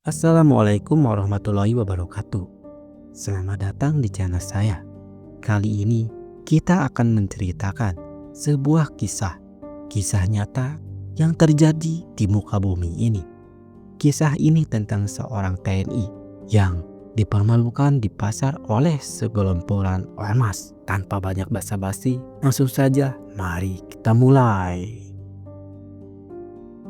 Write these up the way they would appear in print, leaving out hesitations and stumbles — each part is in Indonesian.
Assalamualaikum warahmatullahi wabarakatuh. Selamat datang di channel saya. Kali ini kita akan menceritakan sebuah kisah nyata yang terjadi di muka bumi ini. Kisah ini tentang seorang TNI yang dipermalukan di pasar oleh segelompolan ormas. Tanpa banyak basa-basi, langsung saja mari kita mulai.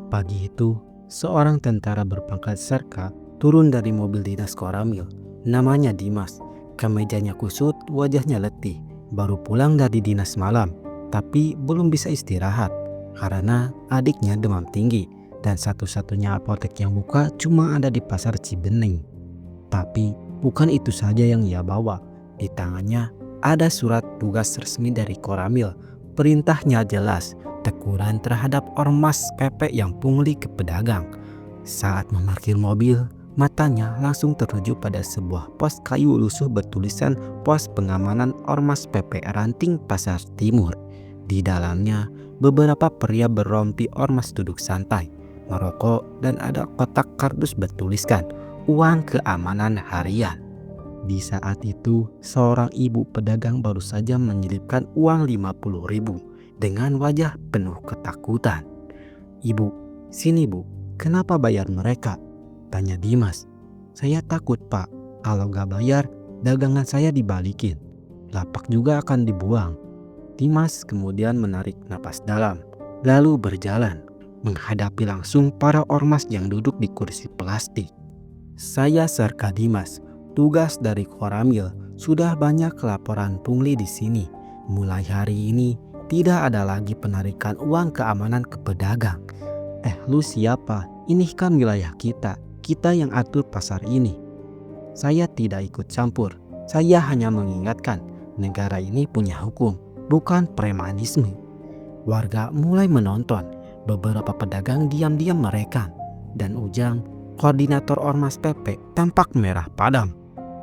Pagi itu, seorang tentara berpangkat serka turun dari mobil dinas Koramil. Namanya Dimas. Kemejanya kusut, wajahnya letih. Baru pulang dari dinas malam, tapi belum bisa istirahat karena adiknya demam tinggi dan satu-satunya apotek yang buka cuma ada di pasar Cibening. Tapi bukan itu saja yang ia bawa. Di tangannya ada surat tugas resmi dari Koramil. Perintahnya jelas, teguran terhadap ormas PP yang pungli ke pedagang. Saat memarkir mobil, matanya langsung tertuju pada sebuah pos kayu lusuh bertulisan Pos Pengamanan Ormas PP Ranting Pasar Timur. Di dalamnya, beberapa pria berrompi ormas duduk santai, merokok, dan ada kotak kardus bertuliskan uang keamanan harian. Di saat itu, seorang ibu pedagang baru saja menyelipkan uang 50.000 dengan wajah penuh ketakutan. "Ibu, sini bu, kenapa bayar mereka?" tanya Dimas. "Saya takut pak, kalau gak bayar, dagangan saya dibalikin. Lapak juga akan dibuang." Dimas kemudian menarik napas dalam, lalu berjalan, menghadapi langsung para ormas yang duduk di kursi plastik. "Saya Serka Dimas, tugas dari Koramil. Sudah banyak laporan pungli di sini. Mulai hari ini tidak ada lagi penarikan uang keamanan ke pedagang." Lu siapa? Ini kan wilayah kita. Kita yang atur pasar ini." "Saya tidak ikut campur. Saya hanya mengingatkan negara ini punya hukum, bukan premanisme." Warga mulai menonton. Beberapa pedagang diam-diam merekam. Dan Ujang, koordinator Ormas PP, tampak merah padam.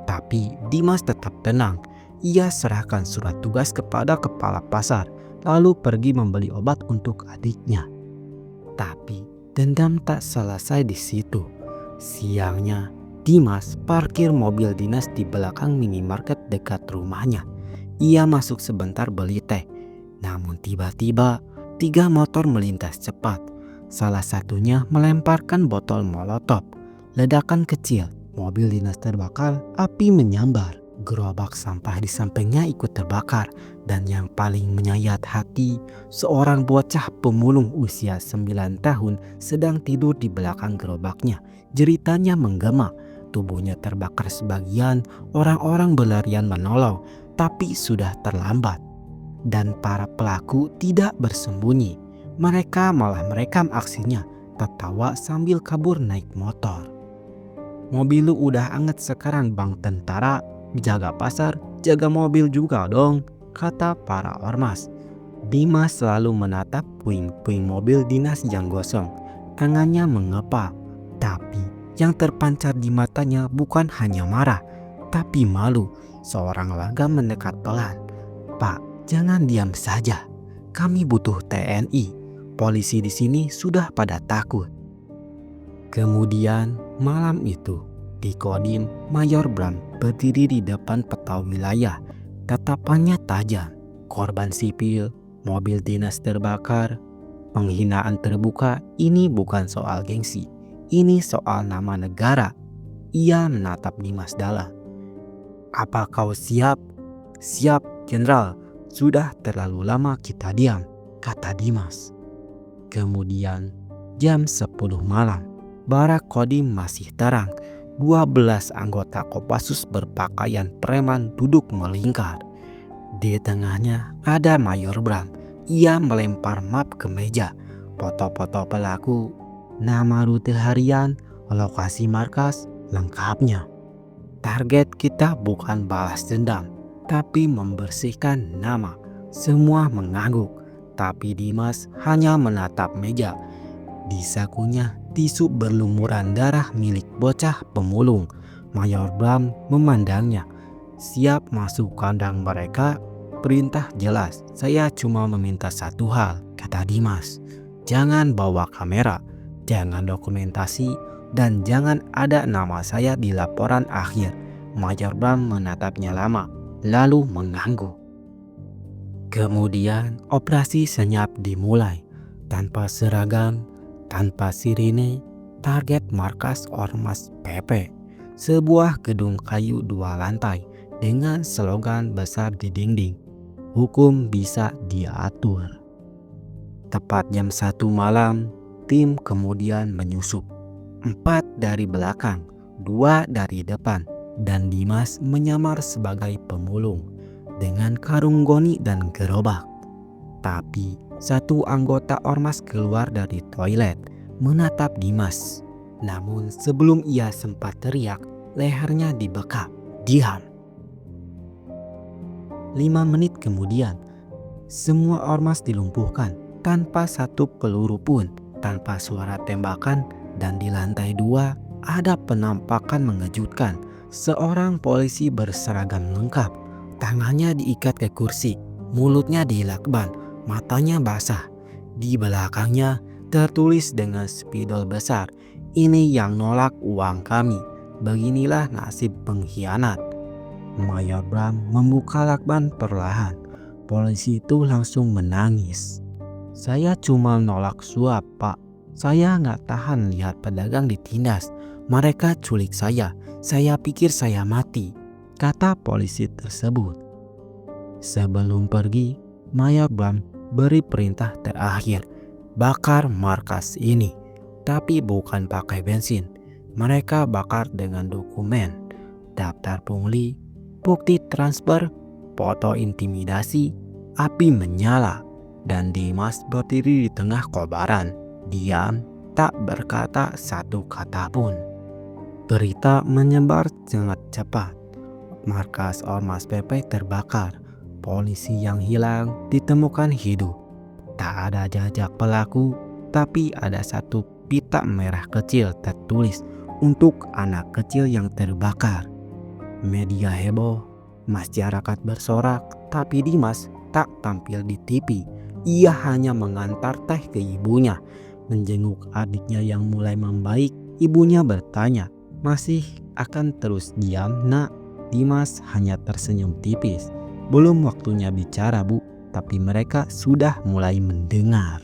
Tapi Dimas tetap tenang. Ia serahkan surat tugas kepada kepala pasar, lalu pergi membeli obat untuk adiknya. Tapi dendam tak selesai di situ. Siangnya, Dimas parkir mobil dinas di belakang minimarket dekat rumahnya. Ia masuk sebentar beli teh. Namun tiba-tiba 3 motor melintas cepat. Salah satunya melemparkan botol molotov. Ledakan kecil, mobil dinas terbakar, api menyambar. Gerobak sampah di sampingnya ikut terbakar. Dan yang paling menyayat hati, seorang bocah pemulung usia 9 tahun sedang tidur di belakang gerobaknya. Jeritanya menggema, tubuhnya terbakar sebagian. Orang-orang berlarian menolong, tapi sudah terlambat. Dan para pelaku tidak bersembunyi. Mereka malah merekam aksinya, tertawa sambil kabur naik motor. "Mobil lu udah anget sekarang bang tentara. Jaga pasar, jaga mobil juga dong," kata para ormas. Dimas selalu menatap puing-puing mobil dinas yang gosong. Tangannya mengepal. Tapi yang terpancar di matanya bukan hanya marah, tapi malu. Seorang warga mendekat pelan. "Pak, jangan diam saja. Kami butuh TNI. Polisi di sini sudah pada takut." Kemudian malam itu, di Kodim, Mayor Bram berdiri di depan peta wilayah. Tatapannya tajam. Korban sipil, mobil dinas terbakar, penghinaan terbuka. Ini bukan soal gengsi. Ini soal nama negara. Ia menatap Dimas dalam. "Apa kau siap?" "Siap, Jenderal. Sudah terlalu lama kita diam," kata Dimas. Kemudian jam 10 malam, barak Kodim masih terang. 12 anggota Kopassus berpakaian preman duduk melingkar. Di tengahnya ada Mayor Bram. Ia melempar map ke meja. Foto-foto pelaku, nama rute harian, lokasi markas, lengkapnya. Target kita bukan balas dendam, tapi membersihkan nama. Semua mengangguk, tapi Dimas hanya menatap meja. Di sakunya tisu berlumuran darah milik bocah pemulung. Mayor Bram memandangnya. "Siap masuk kandang mereka? Perintah jelas. Saya cuma meminta satu hal," kata Dimas. "Jangan bawa kamera, jangan dokumentasi, Dan jangan ada nama saya di laporan akhir. Mayor Bram menatapnya lama, lalu mengangguk. Kemudian operasi senyap dimulai. Tanpa seragam, tanpa sirine, target markas Ormas PP. Sebuah gedung kayu 2 lantai dengan slogan besar di dinding. Hukum bisa diatur. Tepat jam 1 malam, tim kemudian menyusup. 4 dari belakang, 2 dari depan, dan Dimas menyamar sebagai pemulung dengan karung goni dan gerobak. Tapi satu anggota ormas keluar dari toilet menatap Dimas. Namun sebelum ia sempat teriak, lehernya dibekap. Diam. 5 menit kemudian, semua ormas dilumpuhkan tanpa satu peluru pun, tanpa suara tembakan, dan di lantai 2 ada penampakan mengejutkan. Seorang polisi berseragam lengkap, tangannya diikat ke kursi, mulutnya dilakban, matanya basah. Di belakangnya tertulis dengan spidol besar, "Ini yang nolak uang kami. Beginilah nasib pengkhianat." Mayor Bram membuka lakban perlahan. Polisi itu langsung menangis. "Saya cuma nolak suap, Pak. Saya nggak tahan lihat pedagang ditindas. Mereka culik saya. Saya pikir saya mati," kata polisi tersebut. Sebelum pergi, Mayor Bram beri perintah terakhir. Bakar markas ini. Tapi bukan pakai bensin. Mereka bakar dengan dokumen, daftar pungli, bukti transfer, foto intimidasi. Api menyala dan Dimas berdiri di tengah kobaran. Diam, tak berkata satu kata pun. Berita menyebar sangat cepat. Markas Ormas PP terbakar. Polisi yang hilang ditemukan hidup. Tak ada jejak pelaku, tapi ada satu pita merah kecil tertulis untuk anak kecil yang terbakar. Media heboh, masyarakat bersorak, tapi Dimas tak tampil di TV. Ia hanya mengantar teh ke ibunya. Menjenguk adiknya yang mulai membaik, ibunya bertanya, "Masih akan terus diam, Nak?" Dimas hanya tersenyum tipis. "Belum waktunya bicara, Bu, tapi mereka sudah mulai mendengar."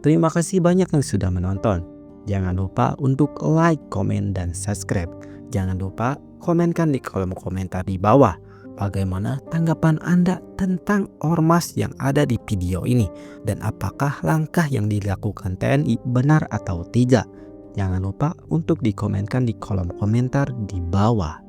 Terima kasih banyak yang sudah menonton. Jangan lupa untuk like, komen, dan subscribe. Jangan lupa komenkan di kolom komentar di bawah. Bagaimana tanggapan Anda tentang ormas yang ada di video ini? Dan apakah langkah yang dilakukan TNI benar atau tidak? Jangan lupa untuk dikomenkan di kolom komentar di bawah.